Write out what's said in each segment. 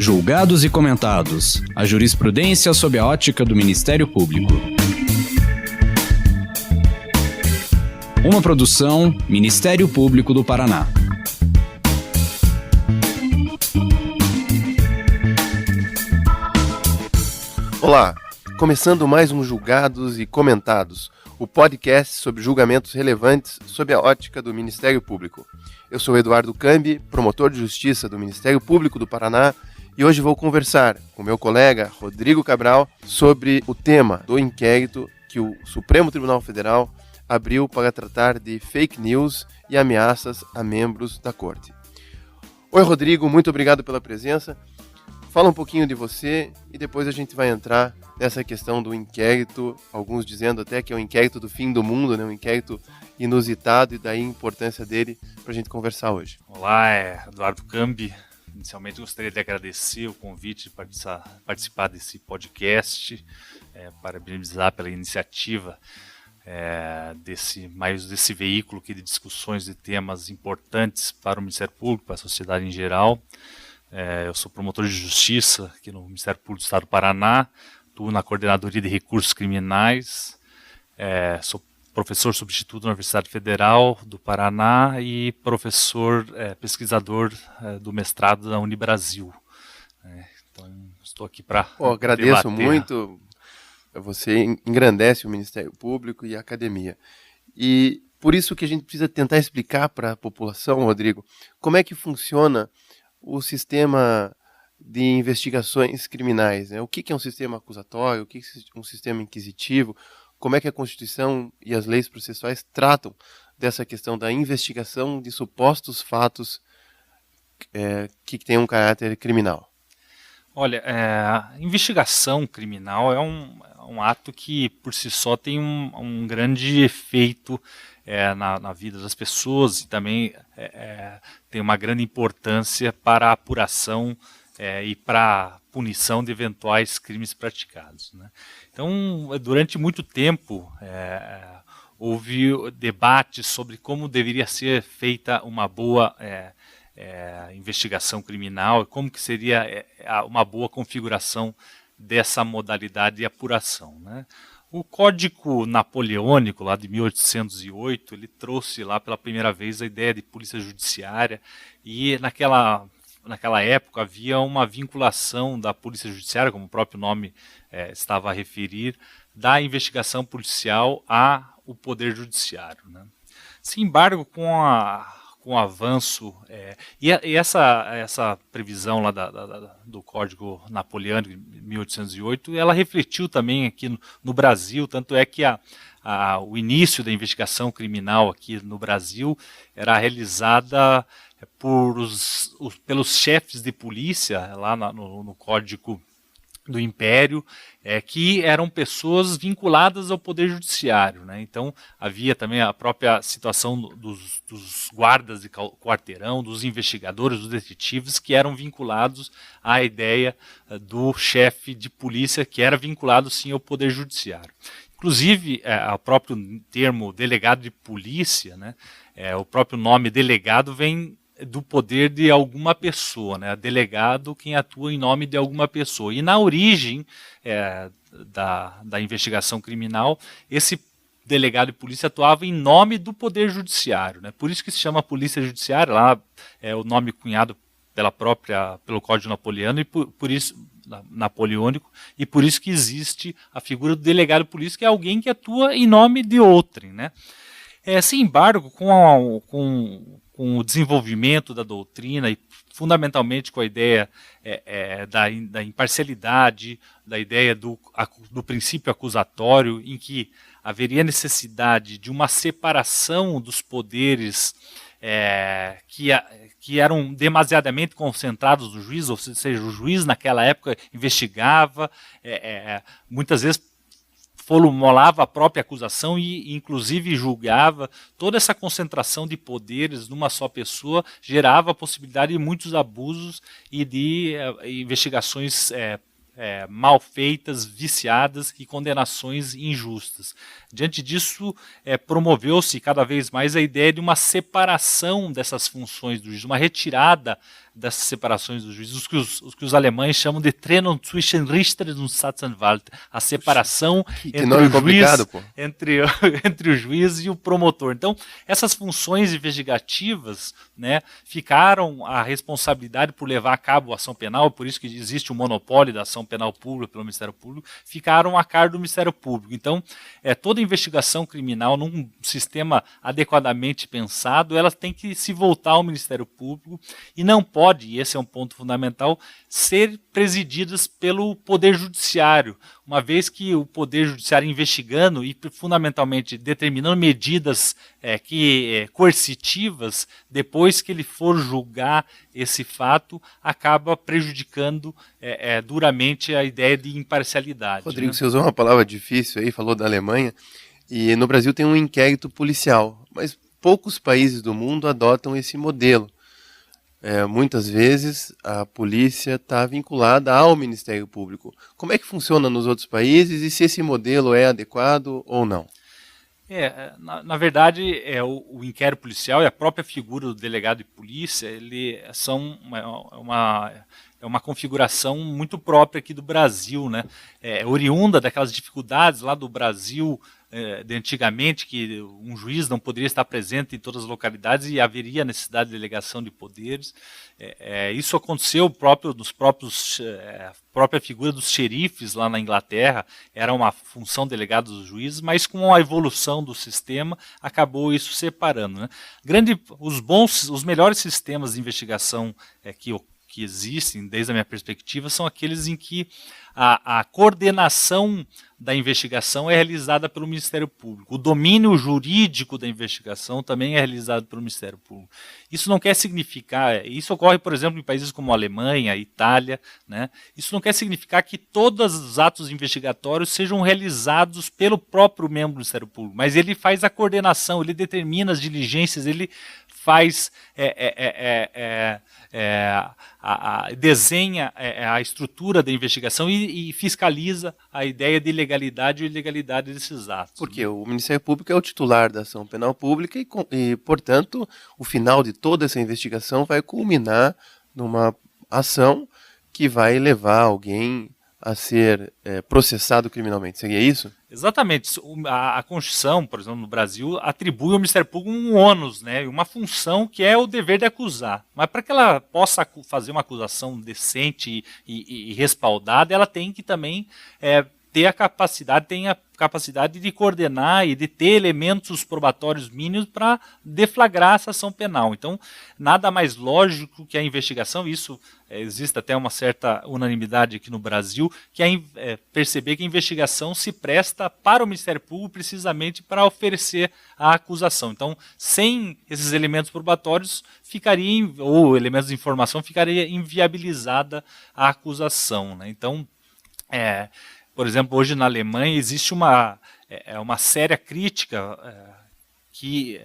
Julgados e comentados. A jurisprudência sob a ótica do Ministério Público. Uma produção Ministério Público do Paraná. Olá, começando mais um Julgados e Comentados, o podcast sobre julgamentos relevantes sob a ótica do Ministério Público. Eu sou Eduardo Cambi, promotor de justiça do Ministério Público do Paraná, e hoje vou conversar com meu colega Rodrigo Cabral sobre o tema do inquérito que o Supremo Tribunal Federal abriu para tratar de fake news e ameaças a membros da Corte. Oi, Rodrigo, muito obrigado pela presença. Fala um pouquinho de você e depois a gente vai entrar nessa questão do inquérito, alguns dizendo até que é um inquérito do fim do mundo, né? Um inquérito inusitado, e daí a importância dele para a gente conversar hoje. Olá, Eduardo Cambi. Inicialmente gostaria de agradecer o convite de participar desse podcast, parabenizar pela iniciativa desse veículo aqui de discussões de temas importantes para o Ministério Público, para a sociedade em geral. Eu sou promotor de justiça aqui no Ministério Público do Estado do Paraná, atuo na Coordenadoria de Recursos Criminais, sou professor substituto da Universidade Federal do Paraná e professor pesquisador do mestrado da Unibrasil. Então, estou aqui para agradeço debater. muito, você engrandece o Ministério Público e a academia. E por isso que a gente precisa tentar explicar para a população, Rodrigo, como é que funciona o sistema de investigações criminais, né? O que é um sistema acusatório, o que é um sistema inquisitivo, como é que a Constituição e as leis processuais tratam dessa questão da investigação de supostos fatos que têm um caráter criminal. Olha, a investigação criminal é um ato que por si só tem um grande efeito na vida das pessoas e também tem uma grande importância para a apuração e para a punição de eventuais crimes praticados, né? Então, durante muito tempo, houve debates sobre como deveria ser feita uma boa investigação criminal e como que seria uma boa configuração dessa modalidade de apuração, né? O Código Napoleônico, lá de 1808, ele trouxe lá pela primeira vez a ideia de polícia judiciária e naquela época havia uma vinculação da polícia judiciária, como o próprio nome estava a referir, da investigação policial ao poder judiciário, né? Sem embargo, com o avanço, e essa previsão lá do Código Napoleônico de 1808, ela refletiu também aqui no Brasil, tanto é que o início da investigação criminal aqui no Brasil era realizada pelos chefes de polícia, lá no Código do Império, que eram pessoas vinculadas ao Poder Judiciário, né? Então, havia também a própria situação dos guardas de quarteirão, dos investigadores, dos detetives, que eram vinculados à ideia do chefe de polícia, que era vinculado, sim, ao Poder Judiciário. Inclusive, o próprio termo delegado de polícia, né? O próprio nome delegado vem do poder de alguma pessoa, né? Delegado, quem atua em nome de alguma pessoa. E na origem da investigação criminal, esse delegado de polícia atuava em nome do Poder Judiciário, né? Por isso que se chama Polícia Judiciária, lá é o nome cunhado pelo Código Napoleônico, e por isso que existe a figura do delegado de polícia, que é alguém que atua em nome de outrem, né? Sem embargo, com o desenvolvimento da doutrina e fundamentalmente com a ideia da imparcialidade, da ideia do princípio acusatório, em que haveria necessidade de uma separação dos poderes que eram demasiadamente concentrados no juiz, ou seja, o juiz naquela época investigava, muitas vezes formulava a própria acusação e inclusive julgava. Toda essa concentração de poderes numa só pessoa gerava a possibilidade de muitos abusos e de investigações mal feitas, viciadas e condenações injustas. Diante disso, promoveu-se cada vez mais a ideia de uma separação dessas funções do juiz, uma retirada dessas separações dos juízes, os que os alemães chamam de Trennung zwischen Richter und Staatsanwalt, a separação entre o juiz e o promotor. Então, essas funções investigativas, né, ficaram a responsabilidade por levar a cabo a ação penal, por isso que existe o monopólio da ação penal pública pelo Ministério Público, ficaram a cargo do Ministério Público. Então, toda investigação criminal num sistema adequadamente pensado, ela tem que se voltar ao Ministério Público e não pode, e esse é um ponto fundamental, ser presididas pelo Poder Judiciário, uma vez que o Poder Judiciário investigando e fundamentalmente determinando medidas coercitivas, depois que ele for julgar esse fato, acaba prejudicando duramente a ideia de imparcialidade. Rodrigo, você usou uma palavra difícil aí, falou da Alemanha, e no Brasil tem um inquérito policial, mas poucos países do mundo adotam esse modelo. Muitas vezes a polícia está vinculada ao Ministério Público. Como é que funciona nos outros países e se esse modelo é adequado ou não? Na verdade, o inquérito policial e a própria figura do delegado de polícia, são uma configuração muito própria aqui do Brasil, né? Oriunda daquelas dificuldades lá do Brasil de antigamente, que um juiz não poderia estar presente em todas as localidades e haveria necessidade de delegação de poderes. Isso aconteceu própria figura dos xerifes lá na Inglaterra, era uma função delegada dos juízes, mas com a evolução do sistema acabou isso separando, né? Os melhores sistemas de investigação que existem, desde a minha perspectiva, são aqueles em que a coordenação da investigação é realizada pelo Ministério Público. O domínio jurídico da investigação também é realizado pelo Ministério Público. Isso não quer significar, isso ocorre, por exemplo, em países como a Alemanha, Itália, né? Isso não quer significar que todos os atos investigatórios sejam realizados pelo próprio membro do Ministério Público, mas ele faz a coordenação, ele determina as diligências, ele faz, desenha a estrutura da investigação e fiscaliza a ideia de legalidade e ilegalidade desses atos. Porque o Ministério Público é o titular da ação penal pública e, portanto, o final de toda essa investigação vai culminar numa ação que vai levar alguém a ser processado criminalmente. Seria isso? Exatamente. A Constituição, por exemplo, no Brasil, atribui ao Ministério Público um ônus, né, uma função que é o dever de acusar. Mas para que ela possa fazer uma acusação decente e respaldada, ela tem que também ter a capacidade de coordenar e de ter elementos probatórios mínimos para deflagrar essa ação penal. Então, nada mais lógico que a investigação, isso existe até uma certa unanimidade aqui no Brasil, que é perceber que a investigação se presta para o Ministério Público precisamente para oferecer a acusação. Então, sem esses elementos probatórios, ou elementos de informação, ficaria inviabilizada a acusação, né? Então, por exemplo, hoje na Alemanha existe uma séria crítica que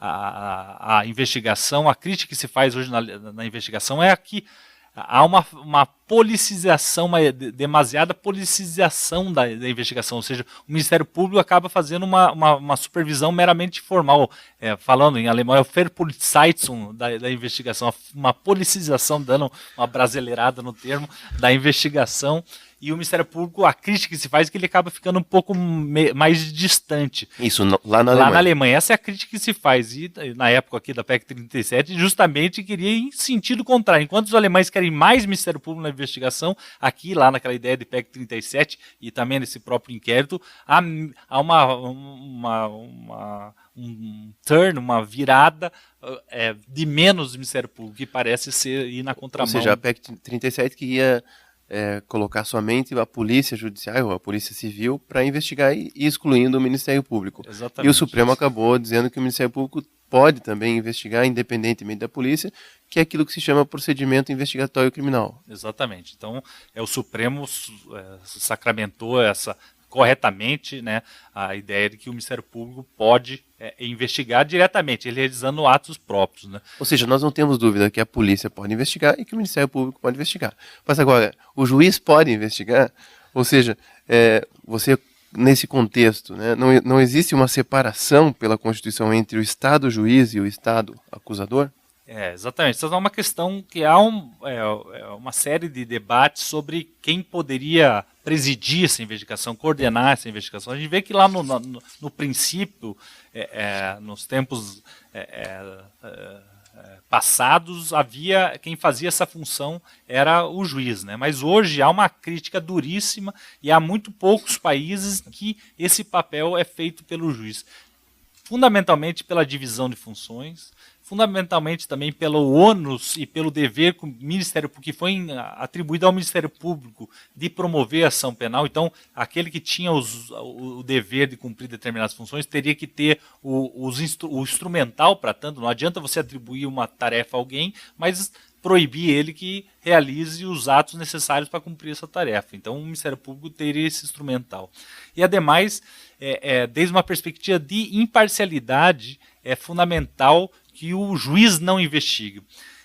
a investigação, a crítica que se faz hoje na investigação é que há uma politização, demasiada politização da investigação, ou seja, o Ministério Público acaba fazendo uma supervisão meramente formal, falando em alemão é o Verpolizeitung da investigação, uma politização, dando uma brasileirada no termo, da investigação. E o Ministério Público, a crítica que se faz é que ele acaba ficando um pouco mais distante. Isso lá na Alemanha. Lá na Alemanha. Essa é a crítica que se faz. E na época aqui da PEC 37, justamente queria em sentido contrário. Enquanto os alemães querem mais Ministério Público na investigação, aqui, lá naquela ideia de PEC 37 e também nesse próprio inquérito, há uma virada de menos Ministério Público, que parece ir na contramão. Ou seja, a PEC 37 que ia colocar somente a polícia judiciária ou a polícia civil para investigar e excluindo o Ministério Público. Exatamente. E o Supremo acabou dizendo que o Ministério Público pode também investigar independentemente da polícia, que é aquilo que se chama procedimento investigatório criminal. Exatamente. Então, o Supremo sacramentou corretamente, né, a ideia de que o Ministério Público pode investigar diretamente, ele realizando atos próprios, né? Ou seja, nós não temos dúvida que a polícia pode investigar e que o Ministério Público pode investigar. Mas agora, o juiz pode investigar? Ou seja, você, nesse contexto, né, não existe uma separação pela Constituição entre o Estado juiz e o Estado acusador? Exatamente. Isso é uma questão que há uma série de debates sobre quem poderia presidir essa investigação, coordenar essa investigação. A gente vê que lá no princípio, nos tempos passados, havia quem fazia essa função era o juiz, né? Mas hoje há uma crítica duríssima e há muito poucos países que esse papel é feito pelo juiz. Fundamentalmente pela divisão de funções, fundamentalmente também pelo ônus e pelo dever que foi atribuído ao Ministério Público de promover a ação penal. Então, aquele que tinha o dever de cumprir determinadas funções teria que ter o instrumental para tanto. Não adianta você atribuir uma tarefa a alguém, mas proibir ele que realize os atos necessários para cumprir essa tarefa. Então, o Ministério Público teria esse instrumental. E, ademais, desde uma perspectiva de imparcialidade, é fundamental que o juiz não investigue.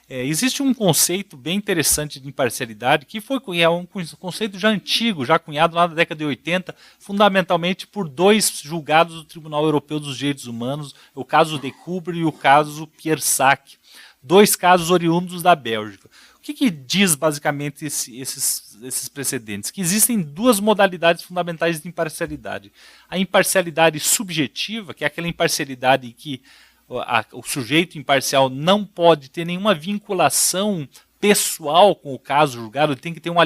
Existe um conceito bem interessante de imparcialidade, que é um conceito já antigo, já cunhado lá na década de 80, fundamentalmente por dois julgados do Tribunal Europeu dos Direitos Humanos, o caso Decoubre e o caso Pierre Sac, dois casos oriundos da Bélgica. O que diz basicamente esses precedentes? Que existem duas modalidades fundamentais de imparcialidade. A imparcialidade subjetiva, que é aquela imparcialidade que o sujeito imparcial não pode ter nenhuma vinculação pessoal com o caso julgado, ele tem que ter um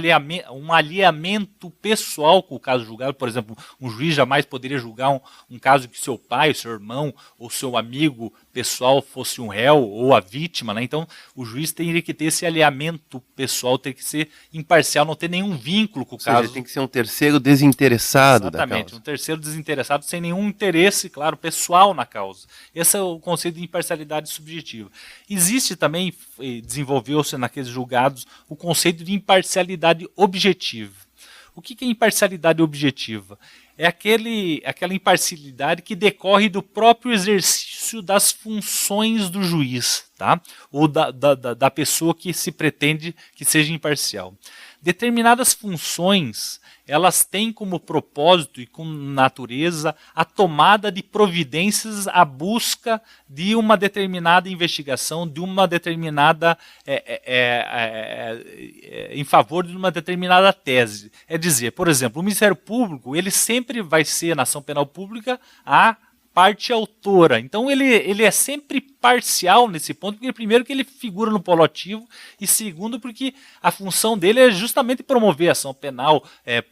alinhamento pessoal com o caso julgado. Por exemplo, um juiz jamais poderia julgar um caso que seu pai, seu irmão ou seu amigo pessoal fosse um réu ou a vítima, né? Então, o juiz teria que ter esse alinhamento pessoal, ter que ser imparcial, não ter nenhum vínculo com o caso. Ou seja, tem que ser um terceiro desinteressado da causa. Exatamente, um terceiro desinteressado sem nenhum interesse, claro, pessoal na causa. Esse é o conceito de imparcialidade subjetiva. Existe também, desenvolveu-se naqueles julgados, o conceito de imparcialidade objetiva. O que é imparcialidade objetiva? É aquela imparcialidade que decorre do próprio exercício das funções do juiz, tá? Ou da pessoa que se pretende que seja imparcial. Determinadas funções, elas têm como propósito e como natureza a tomada de providências à busca de uma determinada investigação, de uma determinada em favor de uma determinada tese. É dizer, por exemplo, o Ministério Público, ele sempre vai ser, na ação penal pública, a parte autora. Então ele é sempre parcial nesse ponto, porque primeiro que ele figura no polo ativo e segundo porque a função dele é justamente promover a ação penal,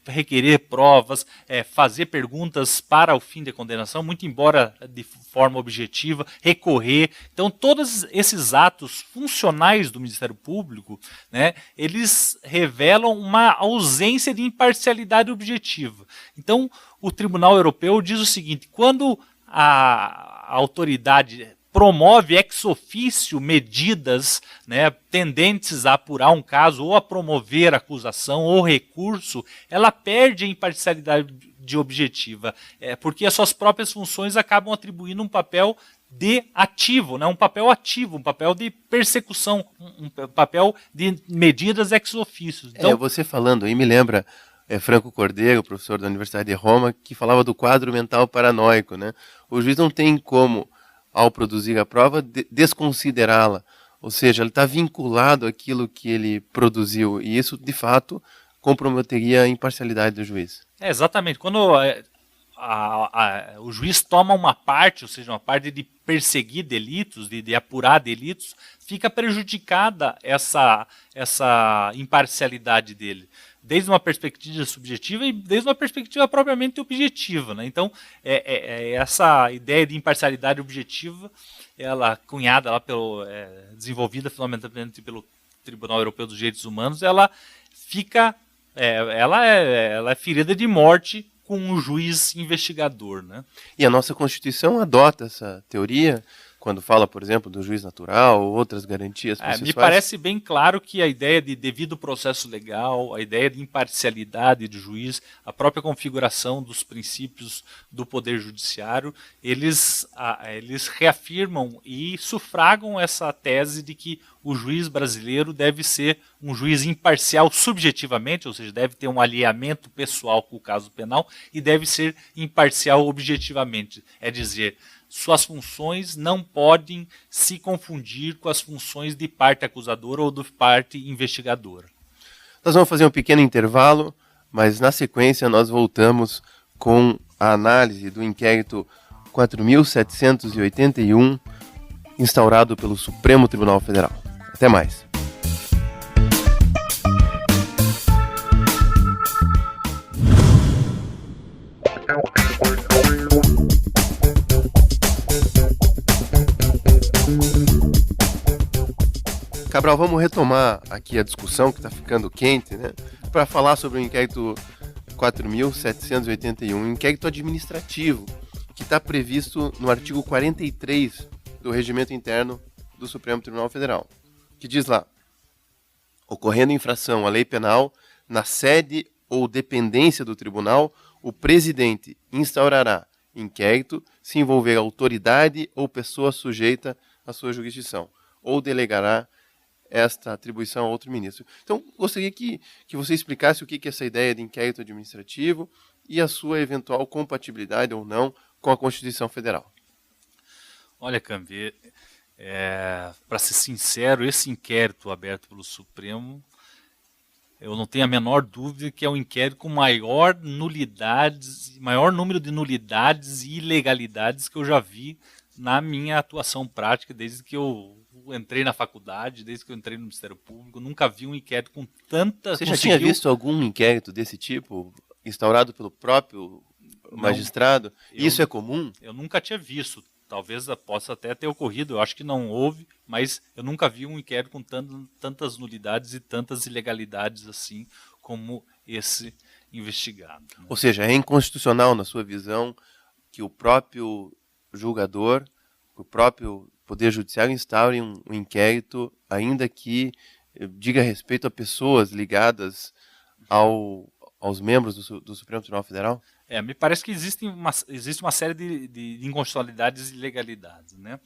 requerer provas, fazer perguntas para o fim da condenação, muito embora de forma objetiva, recorrer. Então todos esses atos funcionais do Ministério Público, né, eles revelam uma ausência de imparcialidade objetiva. Então o Tribunal Europeu diz o seguinte: quando a autoridade promove ex officio medidas, né, tendentes a apurar um caso ou a promover acusação ou recurso, ela perde a imparcialidade objetiva, porque as suas próprias funções acabam atribuindo um papel de ativo, né, um papel ativo, um papel de persecução, um papel de medidas ex officio. Então, você falando aí me lembra Franco Cordeiro, professor da Universidade de Roma, que falava do quadro mental paranoico, né? O juiz não tem como, ao produzir a prova, desconsiderá-la. Ou seja, ele está vinculado àquilo que ele produziu. E isso, de fato, comprometeria a imparcialidade do juiz. Exatamente. Quando o juiz toma uma parte, ou seja, uma parte de perseguir delitos, de apurar delitos, fica prejudicada essa imparcialidade dele, desde uma perspectiva subjetiva e desde uma perspectiva propriamente objetiva, né? Então, essa ideia de imparcialidade objetiva, ela cunhada lá desenvolvida fundamentalmente pelo Tribunal Europeu dos Direitos Humanos, ela é ferida de morte com o juiz investigador, né? E a nossa Constituição adota essa teoria quando fala, por exemplo, do juiz natural ou outras garantias processuais? Me parece bem claro que a ideia de devido processo legal, a ideia de imparcialidade do juiz, a própria configuração dos princípios do Poder Judiciário, eles reafirmam e sufragam essa tese de que o juiz brasileiro deve ser um juiz imparcial subjetivamente, ou seja, deve ter um alinhamento pessoal com o caso penal e deve ser imparcial objetivamente, é dizer, suas funções não podem se confundir com as funções de parte acusadora ou de parte investigadora. Nós vamos fazer um pequeno intervalo, mas na sequência nós voltamos com a análise do inquérito 4.781, instaurado pelo Supremo Tribunal Federal. Até mais. Cabral, vamos retomar aqui a discussão que está ficando quente, né? Para falar sobre o inquérito 4.781, um inquérito administrativo que está previsto no artigo 43 do Regimento Interno do Supremo Tribunal Federal, que diz lá: ocorrendo infração à lei penal, na sede ou dependência do tribunal, o presidente instaurará inquérito se envolver autoridade ou pessoa sujeita à sua jurisdição, ou delegará esta atribuição a outro ministro. Então, gostaria que você explicasse o que é essa ideia de inquérito administrativo e a sua eventual compatibilidade ou não com a Constituição Federal. Olha, Cambi, para ser sincero, esse inquérito aberto pelo Supremo, eu não tenho a menor dúvida que é um inquérito com maior número de nulidades e ilegalidades que eu já vi na minha atuação prática desde que eu entrei na faculdade, desde que eu entrei no Ministério Público. Nunca vi um inquérito com tanta... Você já tinha visto algum inquérito desse tipo, instaurado pelo próprio magistrado? Isso é comum? Eu nunca tinha visto. Talvez possa até ter ocorrido, eu acho que não houve, mas eu nunca vi um inquérito com tantas nulidades e tantas ilegalidades assim como esse investigado. Né? Ou seja, é inconstitucional, na sua visão, que o próprio julgador, o próprio Poder Judiciário instaure um inquérito, ainda que diga respeito a pessoas ligadas aos membros do Supremo Tribunal Federal? Me parece que existe uma série de inconstitucionalidades e ilegalidades. Né?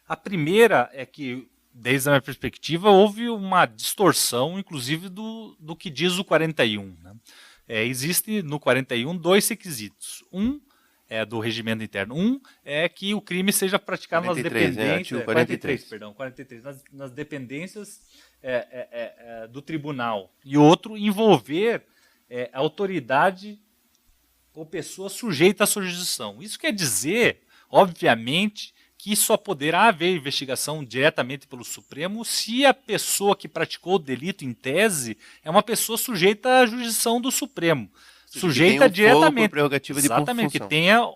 A primeira é que, desde a minha perspectiva, houve uma distorção, inclusive, do que diz o 41. Né? Existe no 41 dois requisitos. Do regimento interno. É que o crime seja praticado 43, nas dependências... 43. Nas dependências do tribunal. E outro, envolver a autoridade ou pessoa sujeita à sua jurisdição. Isso quer dizer, obviamente, que só poderá haver investigação diretamente pelo Supremo se a pessoa que praticou o delito, em tese, é uma pessoa sujeita à jurisdição do Supremo. Sujeita diretamente. Prerrogativa de exatamente, função. Que tenha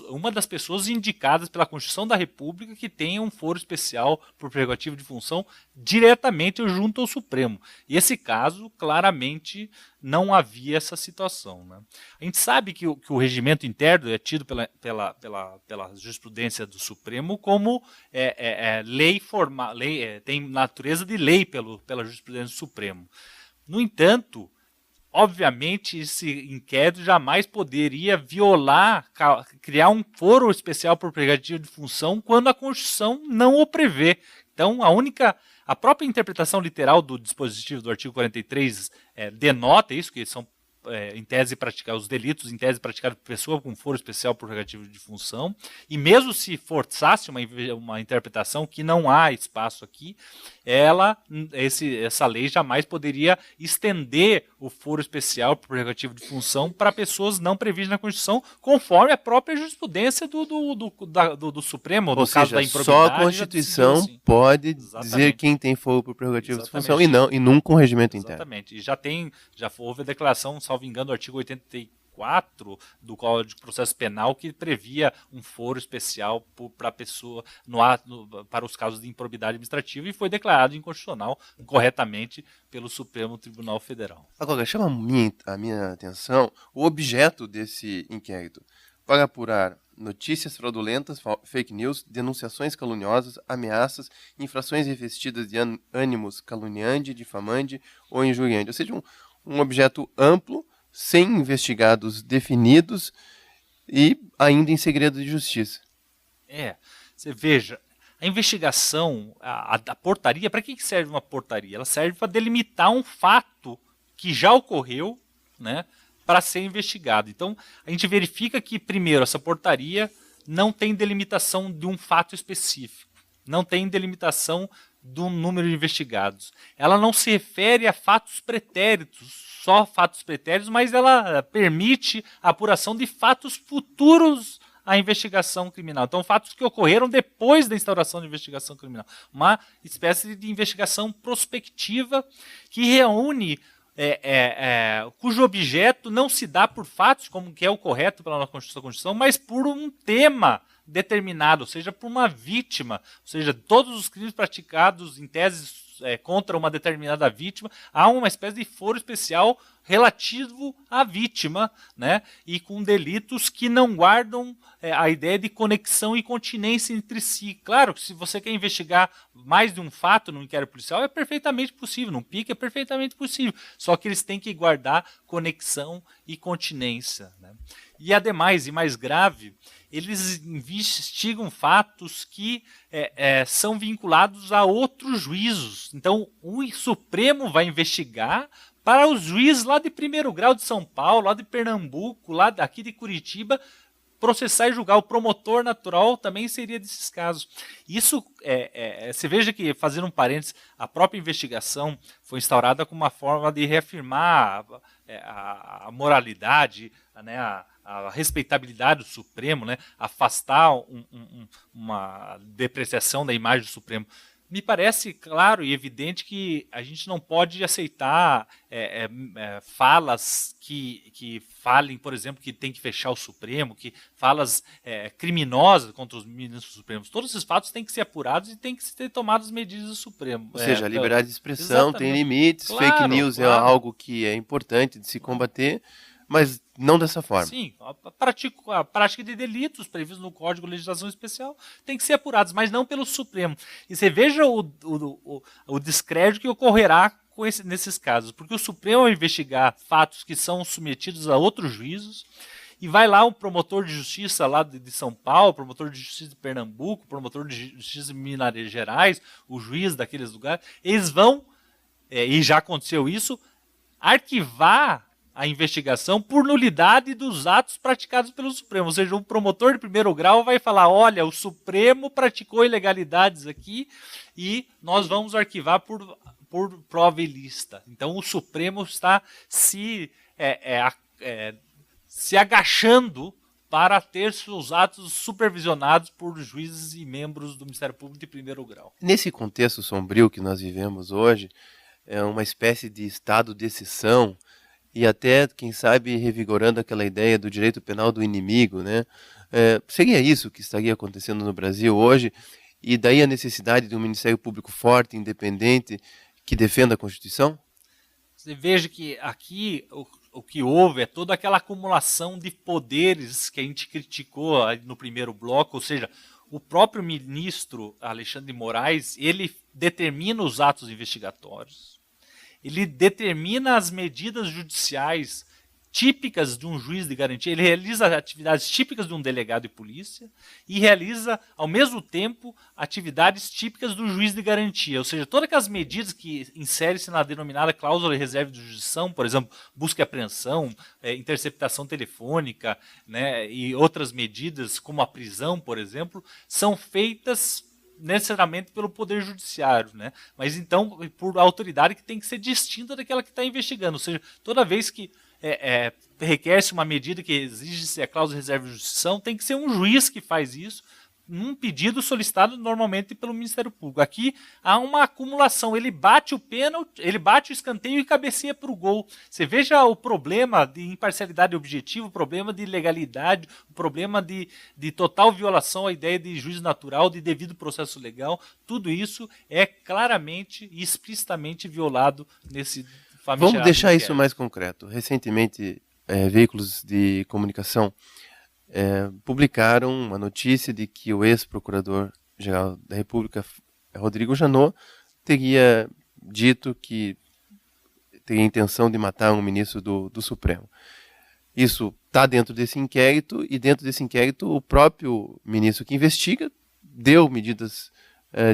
uma das pessoas indicadas pela Constituição da República que tenha um foro especial por prerrogativa de função diretamente junto ao Supremo. E esse caso, claramente, não havia essa situação. Né? A gente sabe que o regimento interno é tido pela jurisprudência do Supremo como lei formal, tem natureza de lei pela jurisprudência do Supremo. No entanto, obviamente, esse inquérito jamais poderia criar um foro especial por prerrogativa de função quando a Constituição não o prevê. Então, a própria interpretação literal do dispositivo do artigo 43 denota isso, que são, em tese, os delitos em tese praticados por pessoa com foro especial por prerrogativa de função, e mesmo se forçasse uma interpretação que não há espaço aqui, essa lei jamais poderia estender o foro especial por prerrogativa de função para pessoas não previstas na Constituição, conforme a própria jurisprudência do Supremo, no caso da improbidade. Só a Constituição assim. Pode dizer quem tem foro por prerrogativa de função e não com o regimento interno. Exatamente. E já houve a declaração, salvo engano, do artigo 84 do Código de Processo Penal, que previa um foro especial para a pessoa para os casos de improbidade administrativa, e foi declarado inconstitucional corretamente pelo Supremo Tribunal Federal. Agora, chama a minha atenção o objeto desse inquérito: para apurar notícias fraudulentas, fake news, denunciações caluniosas, ameaças, infrações revestidas de ânimos caluniante, difamante ou injuriante. Ou seja, um objeto amplo, sem investigados definidos e ainda em segredo de justiça. Você veja, a investigação, a portaria, para que serve uma portaria? Ela serve para delimitar um fato que já ocorreu, né, para ser investigado. Então, a gente verifica que, primeiro, essa portaria não tem delimitação de um fato específico, não tem delimitação do número de investigados. Ela não se refere a fatos pretéritos, só fatos pretéritos, mas ela permite a apuração de fatos futuros à investigação criminal. Então, fatos que ocorreram depois da instauração da investigação criminal. Uma espécie de investigação prospectiva que reúne, cujo objeto não se dá por fatos, como que é o correto pela nossa Constituição, mas por um tema determinado, ou seja, por uma vítima, ou seja, todos os crimes praticados em tese contra uma determinada vítima, há uma espécie de foro especial relativo à vítima, né? E com delitos que não guardam a ideia de conexão e continência entre si. Claro que se você quer investigar mais de um fato no inquérito policial, é perfeitamente possível, num PIC é perfeitamente possível, só que eles têm que guardar conexão e continência, né? E ademais, e mais grave, eles investigam fatos que são vinculados a outros juízos. Então, o Supremo vai investigar para os juízes lá de primeiro grau de São Paulo, lá de Pernambuco, lá daqui de Curitiba, processar e julgar. O promotor natural também seria desses casos. Isso, você veja que, fazendo um parênteses, a própria investigação foi instaurada como uma forma de reafirmar a moralidade, né, a respeitabilidade do Supremo, né, afastar uma depreciação da imagem do Supremo. Me parece claro e evidente que a gente não pode aceitar falas que falem, por exemplo, que tem que fechar o Supremo, que falas criminosas contra os ministros supremos. Todos esses fatos têm que ser apurados e têm que ser tomadas medidas do Supremo. Ou seja, a liberdade de expressão tem limites, claro, fake news é algo que é importante de se combater, mas não dessa forma. Sim, a prática de delitos previstos no Código de Legislação Especial tem que ser apurados, mas não pelo Supremo. E você veja o descrédito que ocorrerá nesses casos, porque o Supremo vai investigar fatos que são submetidos a outros juízos, e vai lá o promotor de justiça lá de São Paulo, promotor de justiça de Pernambuco, promotor de justiça de Minas Gerais, o juiz daqueles lugares, eles vão, e já aconteceu isso, arquivar a investigação por nulidade dos atos praticados pelo Supremo. Ou seja, o promotor de primeiro grau vai falar, olha, o Supremo praticou ilegalidades aqui e nós vamos arquivar por prova ilícita. Então o Supremo está se agachando para ter seus atos supervisionados por juízes e membros do Ministério Público de primeiro grau. Nesse contexto sombrio que nós vivemos hoje, é uma espécie de estado de exceção, e até, quem sabe, revigorando aquela ideia do direito penal do inimigo, né? Seria isso que estaria acontecendo no Brasil hoje, e daí a necessidade de um Ministério Público forte, independente, que defenda a Constituição? Você veja que aqui o que houve é toda aquela acumulação de poderes que a gente criticou no primeiro bloco, ou seja, o próprio ministro Alexandre de Moraes, ele determina os atos investigatórios, ele determina as medidas judiciais típicas de um juiz de garantia, ele realiza atividades típicas de um delegado de polícia e realiza, ao mesmo tempo, atividades típicas do juiz de garantia. Ou seja, todas aquelas medidas que inserem-se na denominada cláusula de reserva de jurisdição, por exemplo, busca e apreensão, interceptação telefônica, né, e outras medidas, como a prisão, por exemplo, são feitas necessariamente pelo Poder Judiciário, né? Mas então por autoridade que tem que ser distinta daquela que está investigando. Ou seja, toda vez que requer-se uma medida que exige a cláusula de reserva de jurisdição, tem que ser um juiz que faz isso, num pedido solicitado normalmente pelo Ministério Público. Aqui há uma acumulação, ele bate o pênalti, ele bate o escanteio e cabeceia para o gol. Você veja o problema de imparcialidade objetiva, o problema de legalidade, o problema de total violação à ideia de juízo natural, de devido processo legal. Tudo isso é claramente e explicitamente violado nesse famigerado. Vamos deixar isso mais concreto. Recentemente, veículos de comunicação publicaram uma notícia de que o ex-procurador-geral da República, Rodrigo Janot, teria dito que teria intenção de matar um ministro do Supremo. Isso está dentro desse inquérito, e dentro desse inquérito o próprio ministro que investiga deu medidas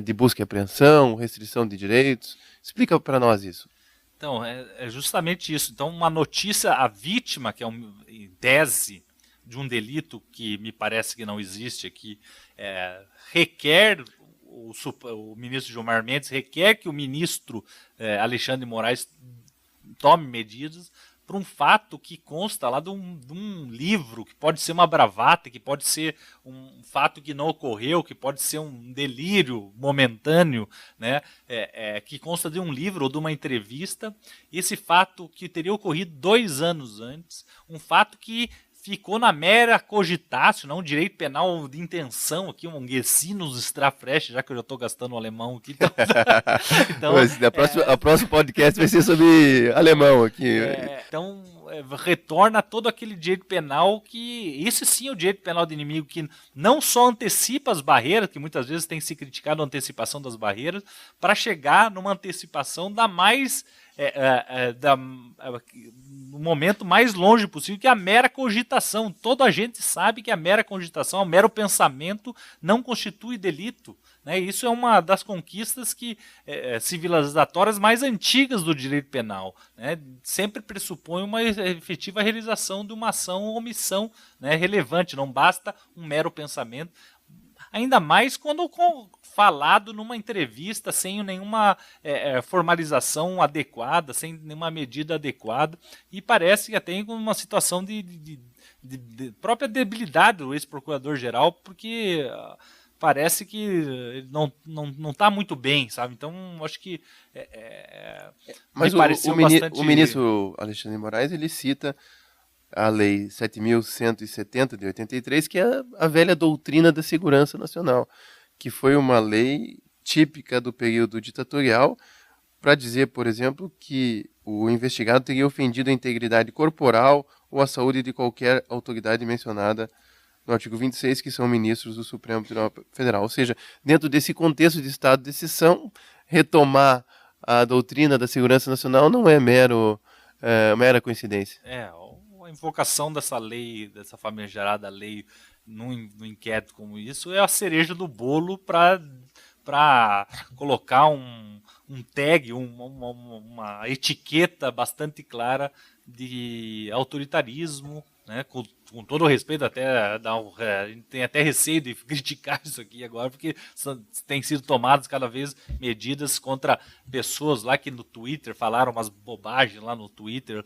de busca e apreensão, restrição de direitos. Explica para nós isso. Então, é justamente isso. Então, uma notícia, a vítima, que é em tese, de um delito que me parece que não existe aqui, requer, o ministro Gilmar Mendes requer que o ministro Alexandre de Moraes tome medidas para um fato que consta lá de um livro, que pode ser uma bravata, que pode ser um fato que não ocorreu, que pode ser um delírio momentâneo, né? Que consta de um livro ou de uma entrevista. Esse fato que teria ocorrido 2 anos antes, um fato que ficou na mera cogitácio, não direito penal de intenção aqui, um Gessinus Strafrecht, já que eu já estou gastando o alemão aqui. Então, a próximo podcast vai ser sobre alemão aqui. Então, retorna todo aquele direito penal que, esse sim é o direito penal do inimigo, que não só antecipa as barreiras, que muitas vezes tem se criticado a antecipação das barreiras, para chegar numa antecipação da mais... no momento mais longe possível, que é a mera cogitação. Toda a gente sabe que a mera cogitação, o mero pensamento não constitui delito, né? Isso é uma das conquistas civilizatórias mais antigas do direito penal, né? Sempre pressupõe uma efetiva realização de uma ação ou omissão, né, relevante, não basta um mero pensamento. Ainda mais quando falado numa entrevista sem nenhuma formalização adequada, sem nenhuma medida adequada, e parece que até em uma situação de própria debilidade do ex-procurador-geral, porque parece que ele não está muito bem, sabe? Então, acho que mas o ministro Alexandre de Moraes, ele cita a Lei 7.170 de 83, que é a velha doutrina da segurança nacional, que foi uma lei típica do período ditatorial para dizer, por exemplo, que o investigado teria ofendido a integridade corporal ou a saúde de qualquer autoridade mencionada no artigo 26, que são ministros do Supremo Tribunal Federal. Ou seja, dentro desse contexto de estado de exceção, retomar a doutrina da segurança nacional não é mera coincidência. A invocação dessa lei, dessa famigerada lei, num inquérito como isso, é a cereja do bolo para colocar um tag, uma etiqueta bastante clara de autoritarismo, né? Com todo o respeito, a gente tem até receio de criticar isso aqui agora, porque tem sido tomadas cada vez medidas contra pessoas lá que no Twitter falaram umas bobagens lá no Twitter,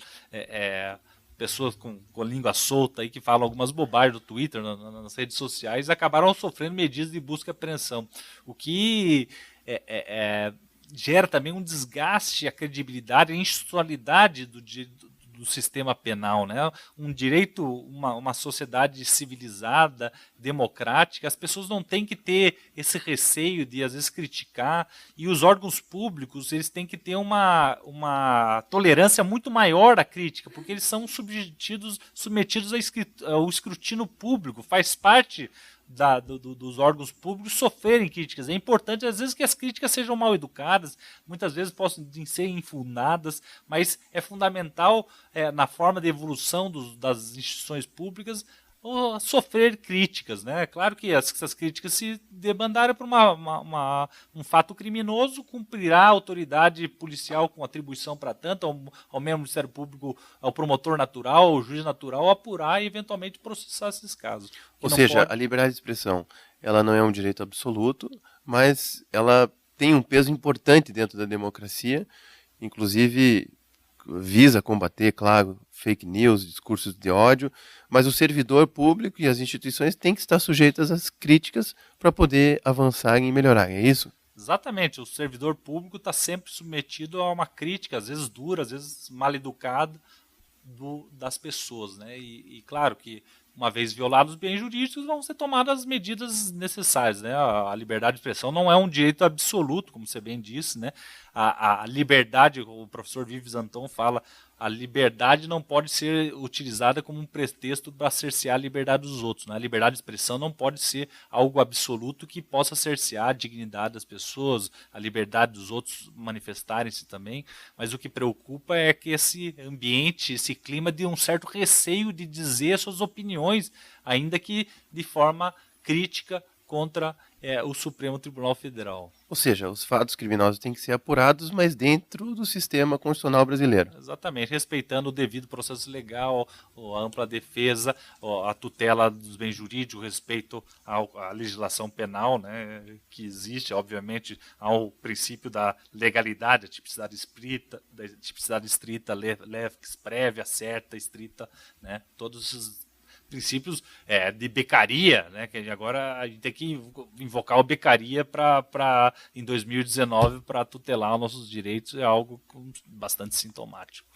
pessoas com língua solta aí que falam algumas bobagens no Twitter, nas redes sociais, acabaram sofrendo medidas de busca e apreensão. O que gera também um desgaste à credibilidade, à institucionalidade do sistema penal, né? Um direito, uma sociedade civilizada, democrática, as pessoas não têm que ter esse receio de às vezes criticar, e os órgãos públicos eles têm que ter uma tolerância muito maior à crítica, porque eles são submetidos ao escrutínio público, faz parte dos órgãos públicos sofrerem críticas. É importante, às vezes, que as críticas sejam mal educadas, muitas vezes possam ser infundadas, mas é fundamental, na forma de evolução das instituições públicas, sofrer críticas, né? Claro que essas críticas, se demandarem por um fato criminoso, cumprirá a autoridade policial com atribuição para tanto, ao mesmo Ministério Público, ao promotor natural, ao juiz natural, apurar e eventualmente processar esses casos. Ou seja, a liberdade de expressão, ela não é um direito absoluto, mas ela tem um peso importante dentro da democracia, inclusive visa combater, claro, fake news, discursos de ódio, mas o servidor público e as instituições têm que estar sujeitas às críticas para poder avançar e melhorar, é isso? Exatamente, o servidor público está sempre submetido a uma crítica, às vezes dura, às vezes mal educada, das pessoas, né? E claro que, uma vez violados os bens jurídicos, vão ser tomadas as medidas necessárias, né? A liberdade de expressão não é um direito absoluto, como você bem disse, né? A liberdade, o professor Vives Anton fala, a liberdade não pode ser utilizada como um pretexto para cercear a liberdade dos outros, né? A liberdade de expressão não pode ser algo absoluto que possa cercear a dignidade das pessoas, a liberdade dos outros manifestarem-se também, mas o que preocupa é que esse ambiente, esse clima de um certo receio de dizer suas opiniões, ainda que de forma crítica contra o Supremo Tribunal Federal. Ou seja, os fatos criminosos têm que ser apurados, mas dentro do sistema constitucional brasileiro. Exatamente, respeitando o devido processo legal, a ampla defesa, a tutela dos bens jurídicos, o respeito à legislação penal, né, que existe, obviamente, ao princípio da legalidade, a tipicidade estrita, lex prévia, certa, estrita, né, todos esses princípios de becaria, né, que agora a gente tem que invocar o becaria em 2019 para tutelar os nossos direitos, é algo bastante sintomático.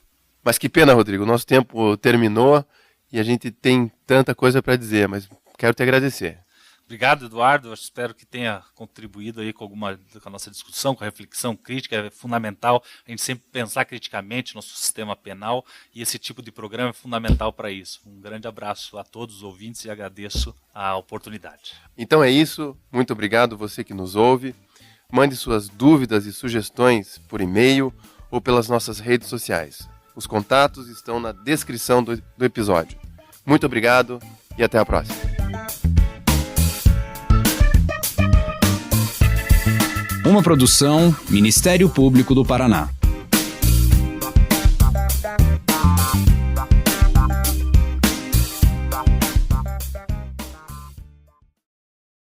Mas que pena, Rodrigo, nosso tempo terminou e a gente tem tanta coisa para dizer, mas quero te agradecer. Obrigado, Eduardo. Eu espero que tenha contribuído aí com a nossa discussão, com a reflexão crítica. É fundamental a gente sempre pensar criticamente no nosso sistema penal e esse tipo de programa é fundamental para isso. Um grande abraço a todos os ouvintes e agradeço a oportunidade. Então é isso. Muito obrigado você que nos ouve. Mande suas dúvidas e sugestões por e-mail ou pelas nossas redes sociais. Os contatos estão na descrição do episódio. Muito obrigado e até a próxima. Uma produção Ministério Público do Paraná.